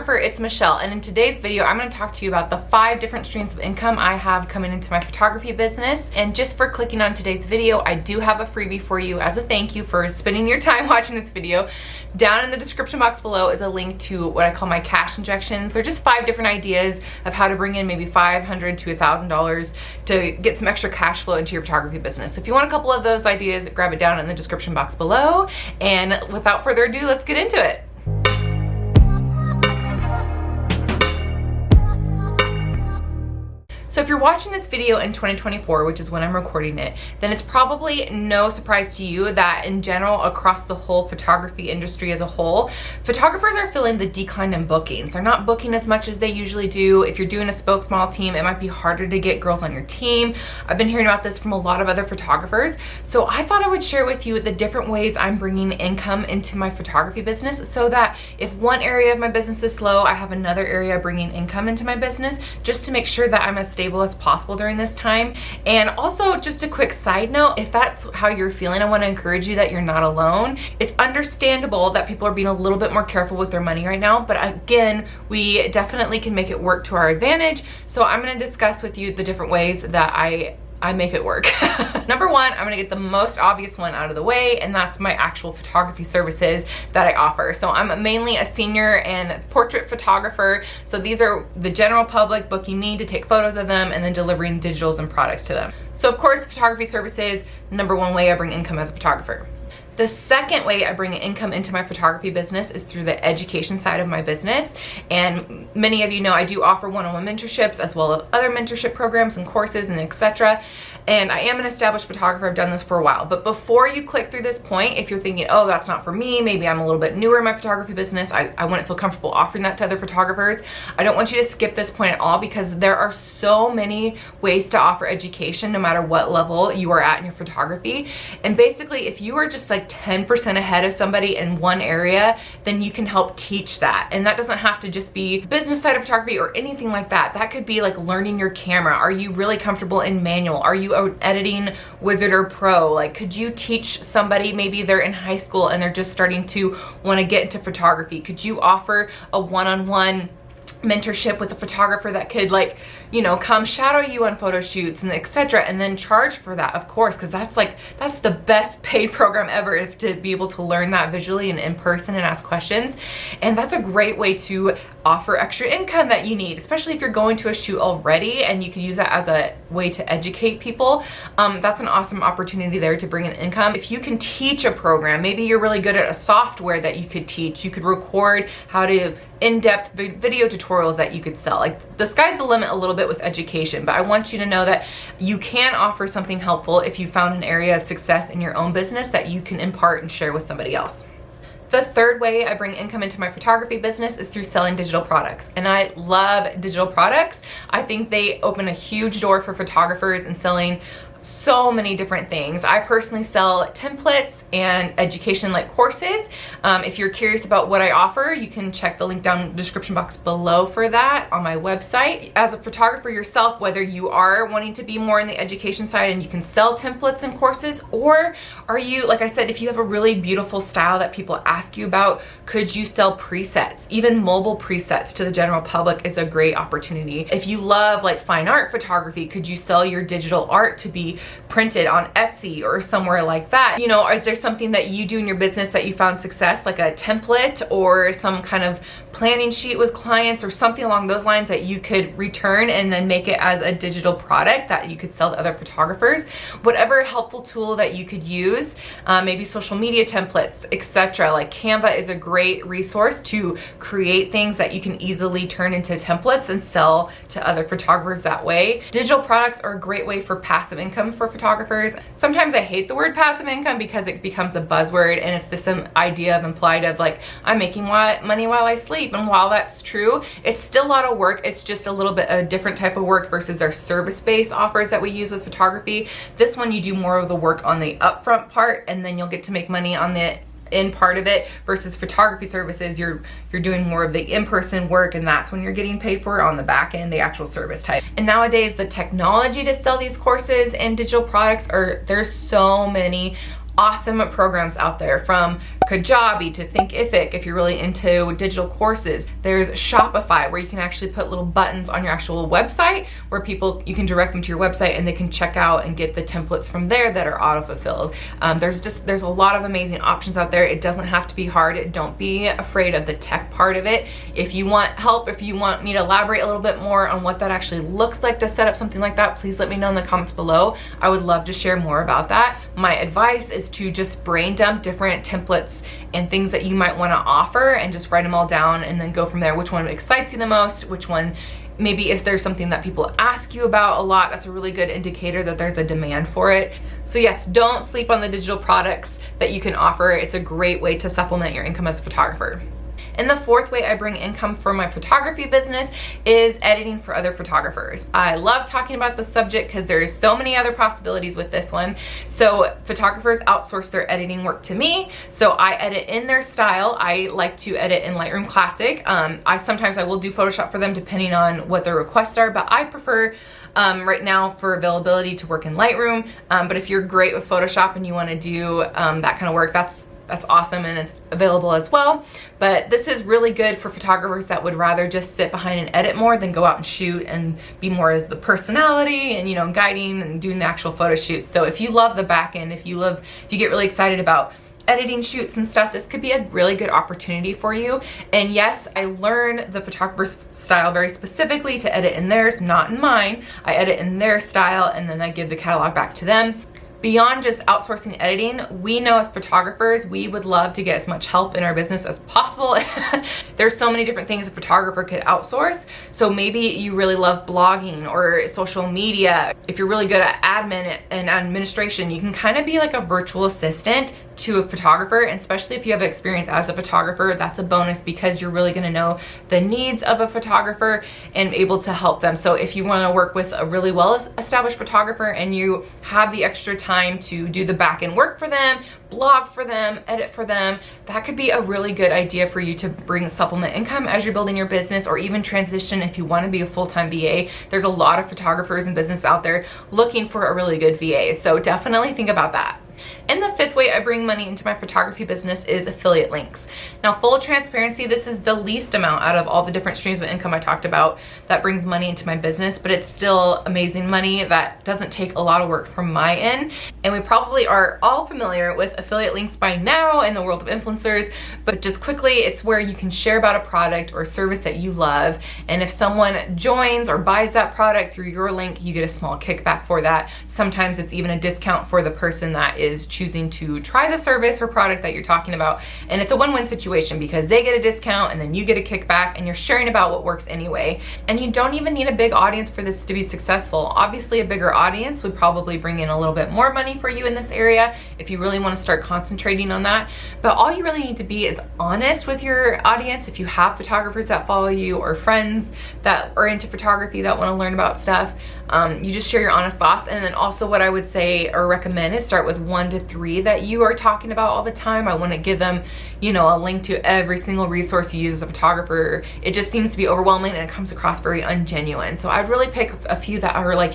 photographer, it's Michelle, and in today's video I'm going to talk to you about the 5 different streams of income I have coming into my photography business. And just for clicking on today's video, I do have a freebie for you as a thank you for spending your time watching this video. Down in the description box below is a link to what I call my cash injections. They're just 5 different ideas of how to bring in maybe $500 to $1,000 to get some extra cash flow into your photography business. So if you want a couple of those ideas, grab it down in the description box below. And without further ado, let's get into it. So if you're watching this video in 2024, which is when I'm recording it, then it's probably no surprise to you that in general, across the whole photography industry as a whole, photographers are feeling the decline in bookings. They're not booking as much as they usually do. If you're doing a spokesmodel team, it might be harder to get girls on your team. I've been hearing about this from a lot of other photographers. So I thought I would share with you the different ways I'm bringing income into my photography business so that if one area of my business is slow, I have another area bringing income into my business just to make sure that I'm as stable as possible during this time. And also, just a quick side note, if that's how you're feeling, I want to encourage you that you're not alone. It's understandable that people are being a little bit more careful with their money right now, but again, we definitely can make it work to our advantage. So I'm going to discuss with you the different ways that I make it work. Number one, I'm gonna get the most obvious one out of the way, and that's my actual photography services that I offer. So I'm mainly a senior and portrait photographer. So these are the general public booking me to take photos of them and then delivering digitals and products to them. So of course, photography services, number one way I bring income as a photographer. The second way I bring income into my photography business is through the education side of my business. And many of you know I do offer one-on-one mentorships as well as other mentorship programs and courses and etc. And I am an established photographer. I've done this for a while. But before you click through this point, if you're thinking, oh, that's not for me, maybe I'm a little bit newer in my photography business, I wouldn't feel comfortable offering that to other photographers, I don't want you to skip this point at all, because there are so many ways to offer education no matter what level you are at in your photography. And basically, if you are just like 10% ahead of somebody in one area, then you can help teach that. And that doesn't have to just be business side of photography or anything like that. That could be like learning your camera. Are you really comfortable in manual? Are you an editing wizard or pro? Like, could you teach somebody, maybe they're in high school and they're just starting to want to get into photography? Could you offer a one-on-one mentorship with a photographer that could, like, you know, come shadow you on photo shoots and etc., and then charge for that, of course, because that's the best paid program ever, if to be able to learn that visually and in person and ask questions. And that's a great way to offer extra income that you need, especially if you're going to a shoot already and you can use that as a way to educate people. That's an awesome opportunity there to bring in income. If you can teach a program, maybe you're really good at a software that you could teach, you could record how to in-depth video tutorials that you could sell. Like, the sky's the limit a little bit with education, but I want you to know that you can offer something helpful if you found an area of success in your own business that you can impart and share with somebody else. The third way I bring income into my photography business is through selling digital products. And I love digital products. I think they open a huge door for photographers and selling so many different things. I personally sell templates and education like courses. If you're curious about what I offer, you can check the link down in the description box below for that on my website. As a photographer yourself, whether you are wanting to be more in the education side and you can sell templates and courses, or are you, like I said, if you have a really beautiful style that people ask you about, could you sell presets? Even mobile presets to the general public is a great opportunity. If you love like fine art photography, could you sell your digital art to be printed on Etsy or somewhere like that? You know, is there something that you do in your business that you found success, like a template or some kind of planning sheet with clients or something along those lines that you could return and then make it as a digital product that you could sell to other photographers? Whatever helpful tool that you could use, maybe social media templates, etc. Like Canva is a great resource to create things that you can easily turn into templates and sell to other photographers that way. Digital products are a great way for passive income for photographers. Sometimes I hate the word passive income because it becomes a buzzword, and it's this idea of implied of like, I'm making money while I sleep. And while that's true, it's still a lot of work. It's just a little bit a different type of work versus our service-based offers that we use with photography. This one, you do more of the work on the upfront part, and then you'll get to make money on the in part of it, versus photography services, you're doing more of the in-person work, and that's when you're getting paid for it on the back end, the actual service type. And nowadays, the technology to sell these courses and digital products there's so many awesome programs out there, from Kajabi to Thinkific if you're really into digital courses. There's Shopify, where you can actually put little buttons on your actual website where you can direct them to your website and they can check out and get the templates from there that are auto-fulfilled. There's a lot of amazing options out there. It doesn't have to be hard. Don't be afraid of the tech part of it. If you want help, if you want me to elaborate a little bit more on what that actually looks like to set up something like that, please let me know in the comments below. I would love to share more about that. My advice is to just brain dump different templates and things that you might want to offer and just write them all down and then go from there. Which one excites you the most? Which one, maybe if there's something that people ask you about a lot, that's a really good indicator that there's a demand for it. So yes, don't sleep on the digital products that you can offer. It's a great way to supplement your income as a photographer. And the fourth way I bring income for my photography business is editing for other photographers. I love talking about this subject because there's so many other possibilities with this one. So photographers outsource their editing work to me. So I edit in their style. I like to edit in Lightroom Classic. Sometimes I will do Photoshop for them depending on what their requests are, but I prefer right now for availability to work in Lightroom. But if you're great with Photoshop and you want to do that kind of work, that's awesome and it's available as well. But this is really good for photographers that would rather just sit behind and edit more than go out and shoot and be more as the personality and, you know, guiding and doing the actual photo shoots. So if you love the back end, if you get really excited about editing shoots and stuff, this could be a really good opportunity for you. And yes, I learn the photographer's style very specifically to edit in theirs, not in mine. I edit in their style and then I give the catalog back to them. Beyond just outsourcing editing, we know as photographers, we would love to get as much help in our business as possible. There's so many different things a photographer could outsource. So maybe you really love blogging or social media. If you're really good at admin and administration, you can kind of be like a virtual assistant to a photographer, and especially if you have experience as a photographer, that's a bonus because you're really going to know the needs of a photographer and able to help them. So if you want to work with a really well established photographer and you have the extra time to do the back end work for them, blog for them, edit for them, that could be a really good idea for you to bring supplement income as you're building your business, or even transition if you want to be a full-time VA. There's a lot of photographers and business out there looking for a really good VA, so definitely think about that. And the fifth way I bring money into my photography business is affiliate links. Now, full transparency, this is the least amount out of all the different streams of income I talked about that brings money into my business, but it's still amazing money that doesn't take a lot of work from my end. And we probably are all familiar with affiliate links by now in the world of influencers, but just quickly, it's where you can share about a product or service that you love. And if someone joins or buys that product through your link, you get a small kickback for that. Sometimes it's even a discount for the person that is choosing to try the service or product that you're talking about. And it's a win-win situation because they get a discount and then you get a kickback and you're sharing about what works anyway. And you don't even need a big audience for this to be successful. Obviously, a bigger audience would probably bring in a little bit more money for you in this area if you really want to start concentrating on that. But all you really need to be is honest with your audience. If you have photographers that follow you or friends that are into photography that want to learn about stuff, you just share your honest thoughts. And then also what I would say or recommend is start with 1 to 3 that you are talking about all the time. I want to give them, you know, a link to every single resource you use as a photographer. It just seems to be overwhelming and it comes across very ungenuine. So I'd really pick a few that are like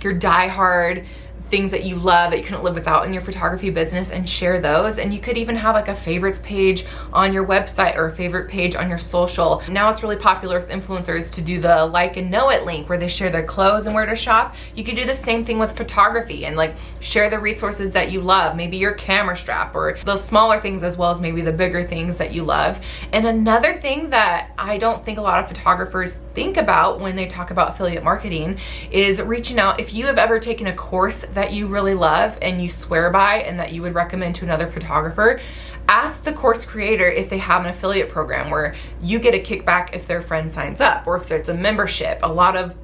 your diehard things that you love that you couldn't live without in your photography business and share those. And you could even have like a favorites page on your website or a favorite page on your social. Now it's really popular with influencers to do the like and know it link where they share their clothes and where to shop. You could do the same thing with photography and like share the resources that you love, maybe your camera strap or the smaller things as well as maybe the bigger things that you love. And another thing that I don't think a lot of photographers think about when they talk about affiliate marketing is reaching out. If you have ever taken a course that you really love and you swear by and that you would recommend to another photographer, ask the course creator if they have an affiliate program where you get a kickback if their friend signs up or if it's a membership. A lot of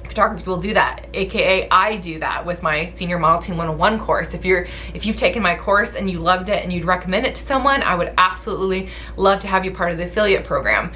photographers will do that, aka I do that with my Senior Model Team 101 course. If you've taken my course and you loved it and you'd recommend it to someone, I would absolutely love to have you part of the affiliate program.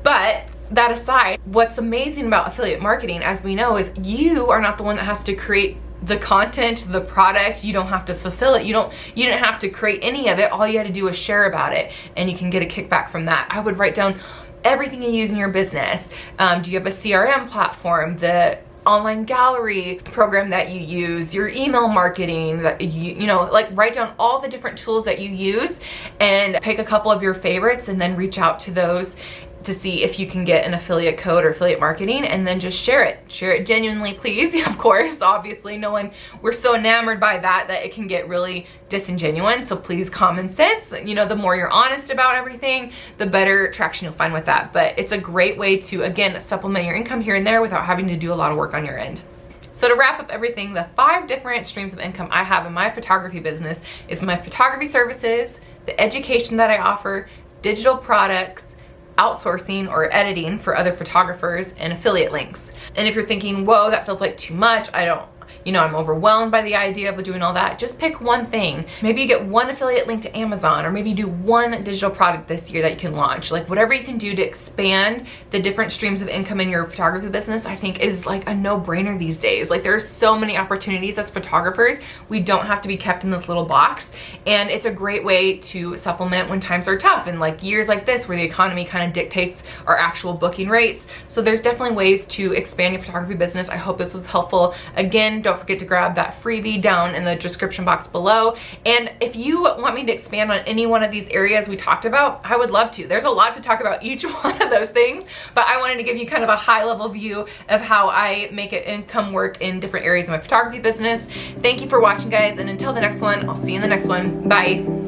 But that aside, what's amazing about affiliate marketing, as we know, is you are not the one that has to create the content, the product. You don't have to fulfill it. You didn't have to create any of it. All you had to do was share about it and you can get a kickback from that. I would write down everything you use in your business. Do you have a CRM platform? The online gallery program that you use, your email marketing that you know, like write down all the different tools that you use and pick a couple of your favorites and then reach out to those to see if you can get an affiliate code or affiliate marketing, and then just share it. Share it genuinely, please. Of course, obviously we're so enamored by that it can get really disingenuous. So please, common sense, you know, the more you're honest about everything, the better traction you'll find with that. But it's a great way to, again, supplement your income here and there without having to do a lot of work on your end. So to wrap up everything, the 5 different streams of income I have in my photography business is my photography services, the education that I offer, digital products, outsourcing or editing for other photographers, and affiliate links. And if you're thinking, whoa, that feels like too much, I'm overwhelmed by the idea of doing all that, just pick one thing. Maybe you get one affiliate link to Amazon, or maybe you do one digital product this year that you can launch. Like whatever you can do to expand the different streams of income in your photography business, I think is like a no-brainer these days. Like there's so many opportunities as photographers. We don't have to be kept in this little box. And it's a great way to supplement when times are tough and like years like this where the economy kind of dictates our actual booking rates. So there's definitely ways to expand your photography business. I hope this was helpful. Again, don't forget to grab that freebie down in the description box below. And if you want me to expand on any one of these areas we talked about, I would love to. There's a lot to talk about each one of those things, but I wanted to give you kind of a high level view of how I make an income work in different areas of my photography business. Thank you for watching, guys, and until the next one, I'll see you in the next one. Bye.